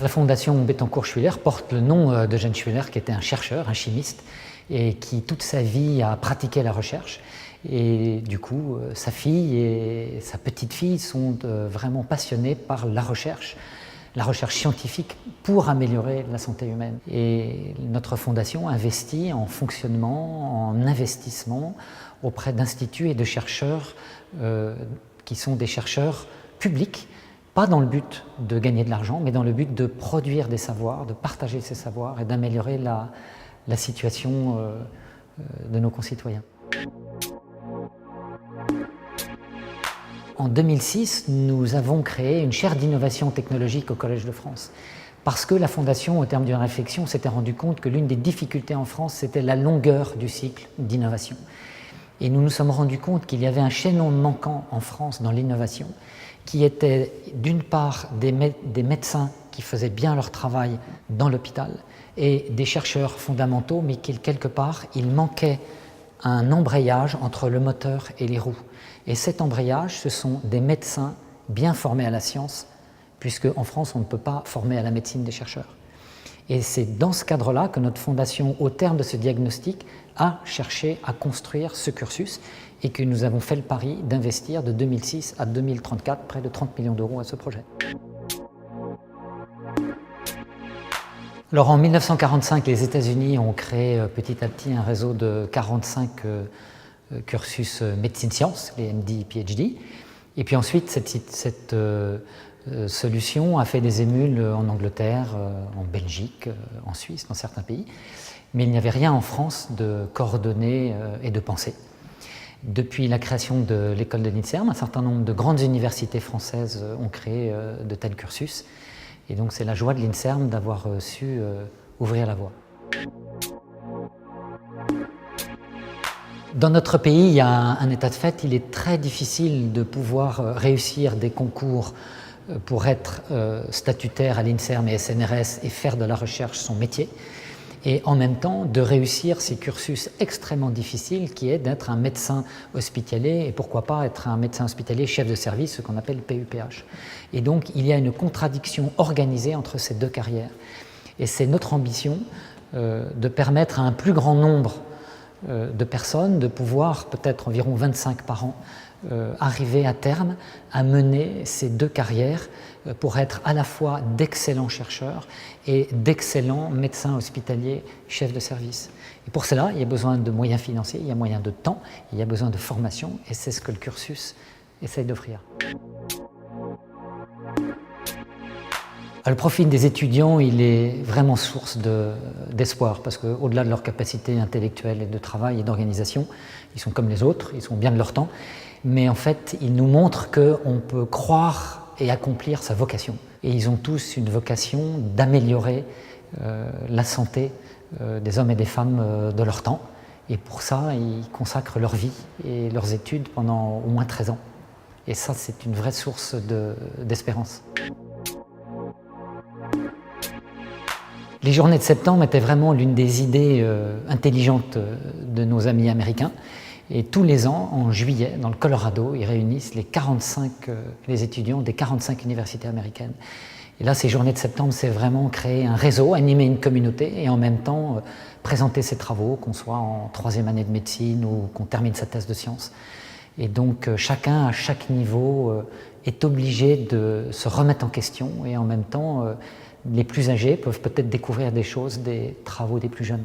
La fondation Bettencourt-Schuyler porte le nom d'Eugène Schuyler, qui était un chercheur, un chimiste, et qui toute sa vie a pratiqué la recherche. Et du coup, sa fille et sa petite-fille sont vraiment passionnées par la recherche scientifique pour améliorer la santé humaine. Et notre fondation investit en fonctionnement, en investissement auprès d'instituts et de chercheurs qui sont des chercheurs publics, pas dans le but de gagner de l'argent, mais dans le but de produire des savoirs, de partager ces savoirs et d'améliorer la situation de nos concitoyens. En 2006, nous avons créé une chaire d'innovation technologique au Collège de France parce que la Fondation, au terme d'une réflexion, s'était rendu compte que l'une des difficultés en France, c'était la longueur du cycle d'innovation. Et nous nous sommes rendus compte qu'il y avait un chaînon manquant en France dans l'innovation qui était d'une part des médecins qui faisaient bien leur travail dans l'hôpital et des chercheurs fondamentaux, mais quelque part, il manquait un embrayage entre le moteur et les roues. Et cet embrayage, ce sont des médecins bien formés à la science, puisque en France, on ne peut pas former à la médecine des chercheurs. Et c'est dans ce cadre-là que notre fondation, au terme de ce diagnostic, a cherché à construire ce cursus et que nous avons fait le pari d'investir de 2006 à 2034 près de 30 millions d'euros à ce projet. Alors en 1945, les États-Unis ont créé petit à petit un réseau de 45 cursus médecine-sciences, les MD, PhD. Et puis ensuite, cette solution a fait des émules en Angleterre, en Belgique, en Suisse, dans certains pays. Mais il n'y avait rien en France de coordonné et de pensé. Depuis la création de l'école de l'INSERM, un certain nombre de grandes universités françaises ont créé de tels cursus. Et donc c'est la joie de l'INSERM d'avoir su ouvrir la voie. Dans notre pays, il y a un état de fait, il est très difficile de pouvoir réussir des concours pour être statutaire à l'INSERM et SNRS et faire de la recherche son métier, et en même temps de réussir ces cursus extrêmement difficiles qui est d'être un médecin hospitalier et pourquoi pas être un médecin hospitalier chef de service, ce qu'on appelle PUPH. Et donc il y a une contradiction organisée entre ces deux carrières. Et c'est notre ambition de permettre à un plus grand nombre de personnes de pouvoir, peut-être environ 25 par an, arriver à terme à mener ces deux carrières pour être à la fois d'excellents chercheurs et d'excellents médecins hospitaliers chefs de service. Et pour cela, il y a besoin de moyens financiers, il y a besoin de temps, il y a besoin de formation, et c'est ce que le cursus essaye d'offrir. Le profil des étudiants, il est vraiment source d'espoir parce qu'au-delà de leur capacité intellectuelle et de travail et d'organisation, ils sont comme les autres, ils sont bien de leur temps, mais en fait, ils nous montrent qu'on peut croire et accomplir sa vocation. Et ils ont tous une vocation d'améliorer la santé des hommes et des femmes de leur temps. Et pour ça, ils consacrent leur vie et leurs études pendant au moins 13 ans. Et ça, c'est une vraie source d'espérance. Les journées de septembre étaient vraiment l'une des idées intelligentes de nos amis américains. Et tous les ans, en juillet, dans le Colorado, ils réunissent les étudiants des 45 universités américaines. Et là, ces journées de septembre, c'est vraiment créer un réseau, animer une communauté et en même temps présenter ses travaux, qu'on soit en 3e année de médecine ou qu'on termine sa thèse de sciences. Et donc chacun, à chaque niveau, est obligé de se remettre en question et en même temps, les plus âgés peuvent peut-être découvrir des choses des travaux des plus jeunes.